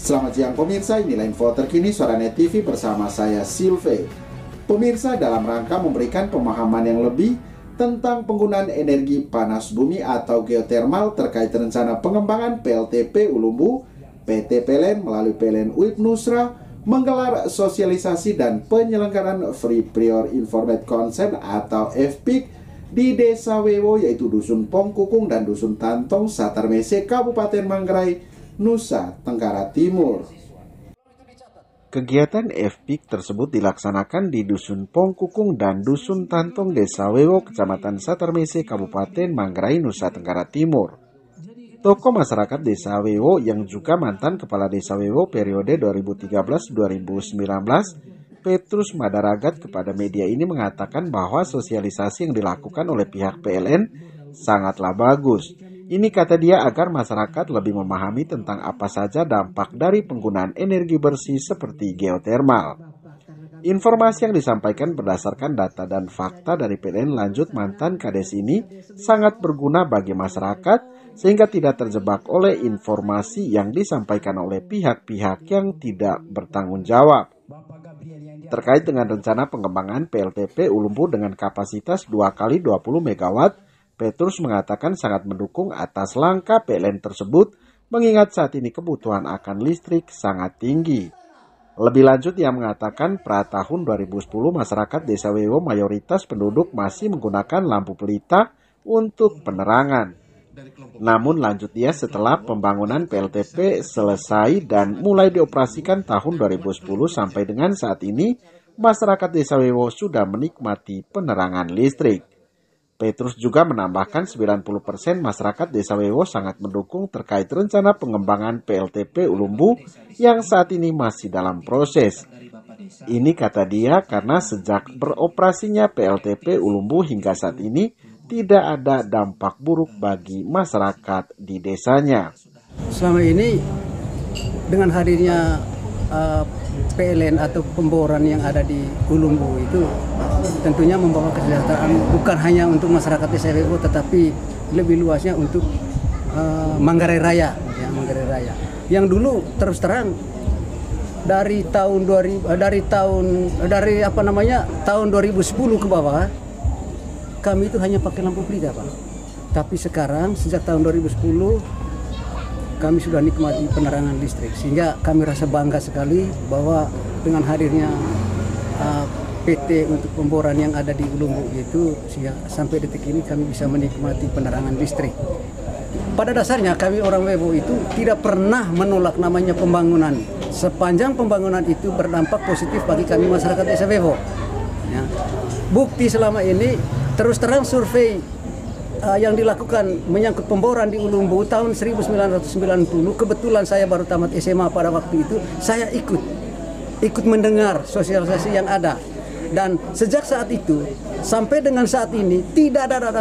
Selamat siang pemirsa, inilah info terkini Soranet TV bersama saya Silve. Pemirsa, dalam rangka memberikan pemahaman yang lebih tentang penggunaan energi panas bumi atau geotermal terkait rencana pengembangan PLTP Ulumbu, PT PLN melalui PLN UIP Nusra menggelar sosialisasi dan penyelenggaraan Free Prior Informate Consent atau FPIC di Desa Wewo, yaitu Dusun Pongkukung dan Dusun Tantong, Satarmese, Kabupaten Manggarai, Nusa Tenggara Timur. Kegiatan FPIC tersebut dilaksanakan di Dusun Pongkukung dan Dusun Tantong, Desa Wewo, Kecamatan Satarmese, Kabupaten Manggarai, Nusa Tenggara Timur. Tokoh masyarakat Desa Wewo yang juga mantan Kepala Desa Wewo periode 2013-2019, Petrus Madaragat, kepada media ini mengatakan bahwa sosialisasi yang dilakukan oleh pihak PLN sangatlah bagus. Ini kata dia agar masyarakat lebih memahami tentang apa saja dampak dari penggunaan energi bersih seperti geotermal. Informasi yang disampaikan berdasarkan data dan fakta dari PLN, lanjut mantan Kades ini, sangat berguna bagi masyarakat sehingga tidak terjebak oleh informasi yang disampaikan oleh pihak-pihak yang tidak bertanggung jawab. Terkait dengan rencana pengembangan PLTP Ulumbu dengan kapasitas 2x20 MW, Petrus mengatakan sangat mendukung atas langkah PLN tersebut, mengingat saat ini kebutuhan akan listrik sangat tinggi. Lebih lanjut, ia mengatakan pra tahun 2010 masyarakat Desa Wewo mayoritas penduduk masih menggunakan lampu pelita untuk penerangan. Namun lanjut dia, setelah pembangunan PLTP selesai dan mulai dioperasikan tahun 2010 sampai dengan saat ini, masyarakat Desa Wewo sudah menikmati penerangan listrik. Petrus juga menambahkan 90% masyarakat Desa Wewo sangat mendukung terkait rencana pengembangan PLTP Ulumbu yang saat ini masih dalam proses. Ini kata dia karena sejak beroperasinya PLTP Ulumbu hingga saat ini tidak ada dampak buruk bagi masyarakat di desanya. Selama ini dengan hadirnya PLN atau pemboran yang ada di Ulumbu itu tentunya membawa kesejahteraan bukan hanya untuk masyarakat Desa Wewo tetapi lebih luasnya untuk Manggarai Raya, ya, Manggarai Raya. Yang dulu terus terang tahun 2010 ke bawah kami itu hanya pakai lampu pelita, Pak. Tapi sekarang sejak tahun 2010 kami sudah nikmati penerangan listrik, sehingga kami rasa bangga sekali bahwa dengan hadirnya PT untuk pemboran yang ada di Ulumbu itu, sehingga sampai detik ini kami bisa menikmati penerangan listrik. Pada dasarnya kami orang Wewo itu tidak pernah menolak namanya pembangunan, sepanjang pembangunan itu berdampak positif bagi kami masyarakat Desa Wewo. Ya. Bukti selama ini terus terang survei yang dilakukan menyangkut pemboran di Ulumbu tahun 1990, kebetulan saya baru tamat SMA pada waktu itu, saya ikut mendengar sosialisasi yang ada. Dan sejak saat itu sampai dengan saat ini tidak ada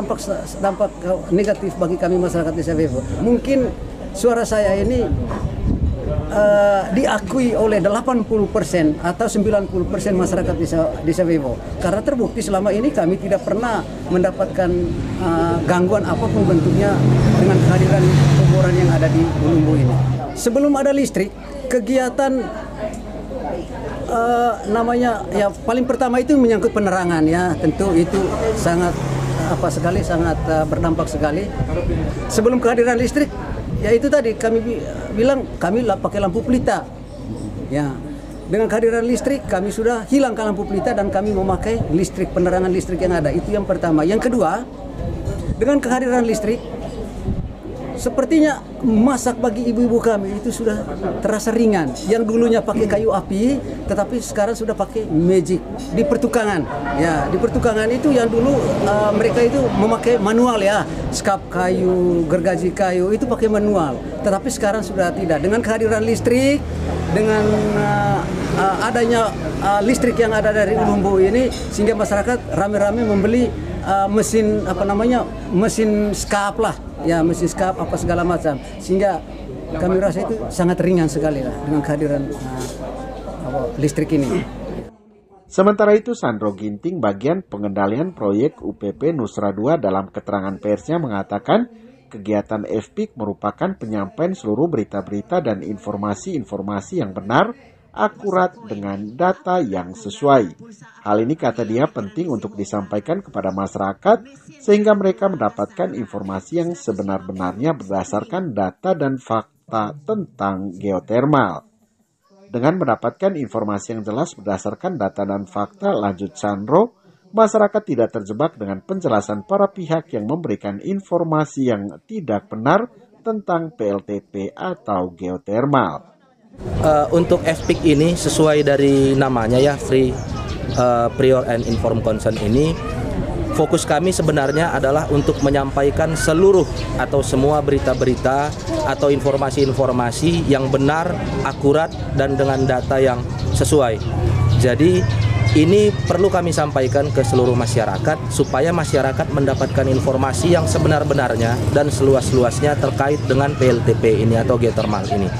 dampak negatif bagi kami masyarakat Desa Wewo. Mungkin suara saya ini diakui oleh 80% atau 90% masyarakat Desa Wewo, karena terbukti selama ini kami tidak pernah mendapatkan gangguan apapun bentuknya dengan kehadiran pemboran yang ada di Ulumbu ini. Sebelum ada listrik, kegiatan namanya ya paling pertama itu menyangkut penerangan, ya tentu itu sangat sangat berdampak sekali. Sebelum kehadiran listrik, ya itu tadi kami bilang kami pakai lampu pelita. Ya, dengan kehadiran listrik kami sudah hilangkan lampu pelita dan kami memakai listrik, penerangan listrik yang ada. Itu yang pertama. Yang kedua, dengan kehadiran listrik sepertinya masak bagi ibu-ibu kami itu sudah terasa ringan. Yang dulunya pakai kayu api, tetapi sekarang sudah pakai magic di pertukangan. Ya, di pertukangan itu yang dulu mereka itu memakai manual, ya, skap kayu, gergaji kayu itu pakai manual. Tetapi sekarang sudah tidak. Dengan kehadiran listrik, dengan adanya listrik yang ada dari Ulumbu ini, sehingga masyarakat rame-rame membeli mesin mesin skap lah. Ya, mesin skap apa segala macam, sehingga kami rasa itu sangat ringan sekali lah dengan kehadiran listrik ini. Sementara itu, Sandro Ginting, bagian pengendalian proyek UPP Nusra II, dalam keterangan persnya mengatakan kegiatan FPIK merupakan penyampaian seluruh berita-berita dan informasi-informasi yang benar, akurat dengan data yang sesuai. Hal ini kata dia penting untuk disampaikan kepada masyarakat sehingga mereka mendapatkan informasi yang sebenar-benarnya berdasarkan data dan fakta tentang geotermal. Dengan mendapatkan informasi yang jelas berdasarkan data dan fakta, lanjut Sandro, masyarakat tidak terjebak dengan penjelasan para pihak yang memberikan informasi yang tidak benar tentang PLTP atau geotermal. Untuk FPIK ini sesuai dari namanya ya, Free Prior and Informed Consent ini, fokus kami sebenarnya adalah untuk menyampaikan seluruh atau semua berita-berita atau informasi-informasi yang benar, akurat, dan dengan data yang sesuai. Jadi ini perlu kami sampaikan ke seluruh masyarakat supaya masyarakat mendapatkan informasi yang sebenar-benarnya dan seluas-luasnya terkait dengan PLTP ini atau geothermal ini.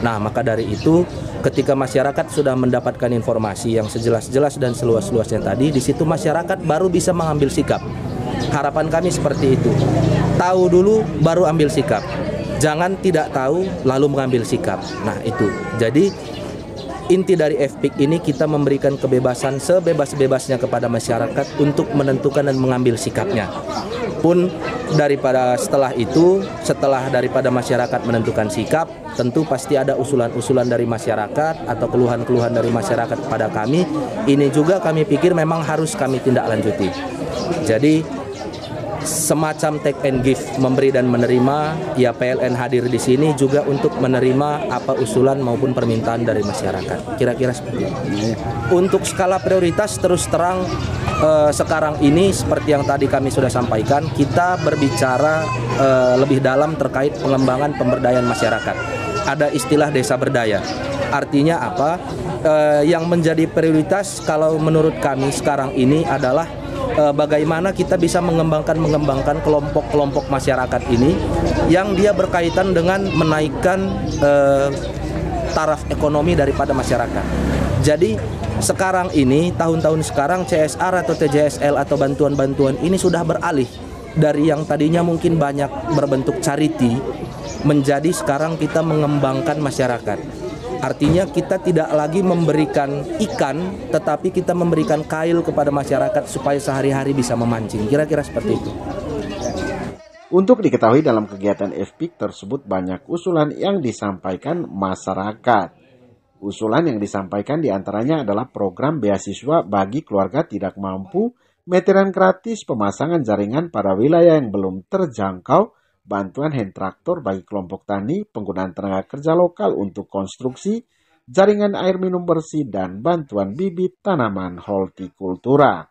Nah, maka dari itu ketika masyarakat sudah mendapatkan informasi yang sejelas-jelas dan seluas-luasnya tadi, di situ masyarakat baru bisa mengambil sikap. Harapan kami seperti itu. Tahu dulu baru ambil sikap. Jangan tidak tahu lalu mengambil sikap. Nah, itu. Jadi inti dari FPIK ini kita memberikan kebebasan sebebas-bebasnya kepada masyarakat untuk menentukan dan mengambil sikapnya. Pun setelah daripada masyarakat menentukan sikap, tentu pasti ada usulan-usulan dari masyarakat atau keluhan-keluhan dari masyarakat kepada kami. Ini juga kami pikir memang harus kami tindak lanjuti. Jadi semacam take and give, memberi dan menerima. Ya, PLN hadir di sini juga untuk menerima apa usulan maupun permintaan dari masyarakat. Kira-kira seperti itu. Untuk skala prioritas terus terang sekarang ini seperti yang tadi kami sudah sampaikan, kita berbicara lebih dalam terkait pengembangan pemberdayaan masyarakat. Ada istilah desa berdaya. Artinya apa? Yang menjadi prioritas kalau menurut kami sekarang ini adalah bagaimana kita bisa mengembangkan kelompok-kelompok masyarakat ini yang dia berkaitan dengan menaikkan taraf ekonomi daripada masyarakat. Jadi sekarang ini, tahun-tahun sekarang CSR atau TJSL atau bantuan-bantuan ini sudah beralih dari yang tadinya mungkin banyak berbentuk charity menjadi sekarang kita mengembangkan masyarakat. Artinya kita tidak lagi memberikan ikan, tetapi kita memberikan kail kepada masyarakat supaya sehari-hari bisa memancing. Kira-kira seperti itu. Untuk diketahui dalam kegiatan FPIK tersebut banyak usulan yang disampaikan masyarakat. Usulan yang disampaikan diantaranya adalah program beasiswa bagi keluarga tidak mampu, meteran gratis, pemasangan jaringan pada wilayah yang belum terjangkau, bantuan hand traktor bagi kelompok tani, penggunaan tenaga kerja lokal untuk konstruksi, jaringan air minum bersih, dan bantuan bibit tanaman hortikultura.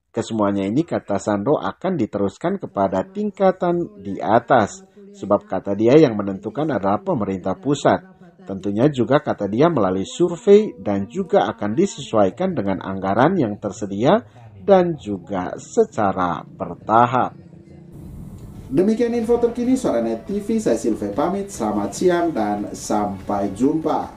Kesemuanya ini kata Sandro akan diteruskan kepada tingkatan di atas, sebab kata dia yang menentukan adalah pemerintah pusat. Tentunya juga kata dia melalui survei dan juga akan disesuaikan dengan anggaran yang tersedia dan juga secara bertahap. Demikian info terkini Suara Net TV, saya Silve pamit, selamat siang dan sampai jumpa.